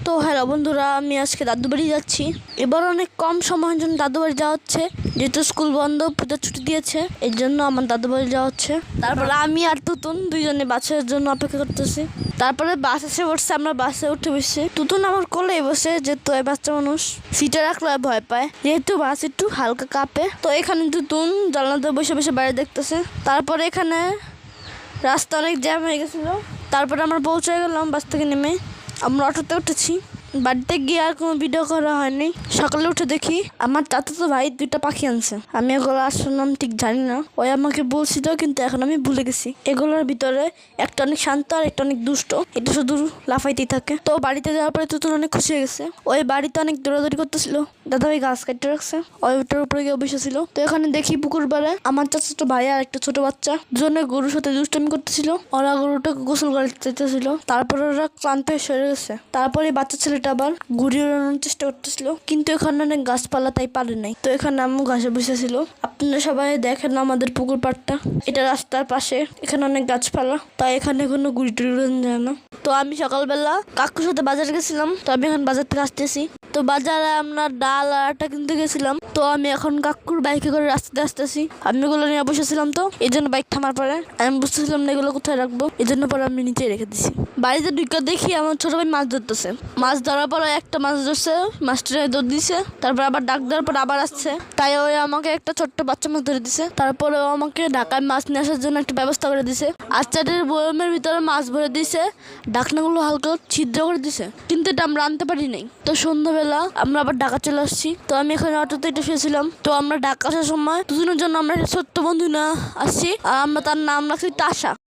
তো হ্যালো বন্ধুরা, আমি আজকে দাদু বাড়ি যাচ্ছি। এবার অনেক কম সময়ের জন্য দাদু বাড়ি যাওয়া হচ্ছে, যেহেতু স্কুল বন্ধ, পূজার ছুটি দিয়েছে, এর জন্য আমার দাদু বাড়ি যাওয়া হচ্ছে। তারপরে আমি আর তুতুন দুইজনে বাসের জন্য অপেক্ষা করতেছি। তারপরে বাস এসে বসছে, আমরা বাসে উঠে বসছি। তুতুন আমার কোলে বসে, যেহেতু বাচ্চা মানুষ সিটে রাখলে ভয় পায়, যেহেতু বাস একটু হালকা কাঁপে। তো এখানে তুতুন জানলাতে বসে বসে বাইরে দেখতেছে। তারপরে এখানে রাস্তা অনেক জ্যাম হয়ে গেছিলো। তারপরে আমরা পৌঁছে গেলাম বাস থেকে নেমে। আমরা অটোতে উঠেছি। বাড়িতে গিয়ে আর কোনো ভিডিও করা হয়নি। সকালে উঠে দেখি আমার চাচাতো ভাই দুইটা পাখি আনছে। আমি এগুলো আসল নাম ঠিক জানি না, ওই আমাকে বলছিল, কিন্তু এখন আমি ভুলে গেছি। এগুলোর ভিতরে একটা অনেক শান্ত আর একটা অনেক দুষ্ট, এটা শুধু লাফাইতেই থাকে। তো বাড়িতে যাওয়ার পরে তুতুন অনেক খুশি হয়ে গেছে। ওই বাড়িতে অনেক দৌড়াদৌড়ি করতেছিল, দাদা ভাই গাছ কাটতে রাখছে, ওই ওটার উপরে গিয়ে বসেছিল। তো এখানে দেখি পুকুর পাড়ে আমার চাচাতো ভাই আর একটা ছোট বাচ্চা দুজনে গরুর সাথে দুষ্টমি করতেছিল। ওরা গরুটাকে গোসল করতেছিল। তারপরে ওরা ক্লান্ত হয়ে সরে গেছে। তারপরে বাচ্চা ছেলেটা আবার ঘুরে ওড়ানোর চেষ্টা করতেছিল, কিন্তু এখানে অনেক গাছপালা, তাই পারে নাই। তো এখানে আম্মু ঘাসে বসেছিল। আপনারা সবাই দেখেন আমাদের পুকুর পাড়টা, এটা রাস্তার পাশে, এখানে অনেক গাছপালা, তাই এখানে কোনো ঘুরি টুরি উড়ানো যায় না। তো আমি সকালবেলা কাকুর সাথে বাজারে গেছিলাম। তো আমি এখন বাজার থেকে আসতেছি। তো বাজারে আমরা ডাল আর আটা কিনতে গেছিলাম। তো আমি এখন কাকুর বাইকে করে রাস্তাতে আসতেছি। আমি এগুলো নিয়ে বসেছিলাম, তো এই জন্য বাইক থামার পরে আমি বুঝতেছিলাম না এগুলো কোথায় রাখবো, এই জন্য পরে আমি নিচে রেখে দিছি। বাড়িতে ঢুকে দেখি আমার ছোট ভাই মাছ ধরতেছে। মাছ ধরার পরে একটা মাছ ধরছে, মাছটা দৌড় দিছে। তারপর আবার ডাক দেওয়ার পর আবার আসছে, তাই ওই আমাকে একটা ছোট্ট বাচ্চা মাছ ধরে দিছে। তারপরে ও আমাকে ঢাকায় মাছ নিয়ে আসার জন্য একটা ব্যবস্থা করে দিছে। আচারের বয়মের ভিতরে মাছ ভরে দিছে, ঢাকনাগুলো হালকা ছিদ্র করে দিছে, কিন্তু এটা আমরা আনতে পারি নাই। তো সন্ধ্যাবেলা আমরা আবার ঢাকা চলে আসছি। তো আমি এখানে অটোতে এটা শুয়েছিলাম। তো আমরা ঢাকা আসার সময় দুজনের জন্য আমরা একটা ছোট্ট বন্ধু না আসছি, আর আমরা তার নাম রাখছি তাসা।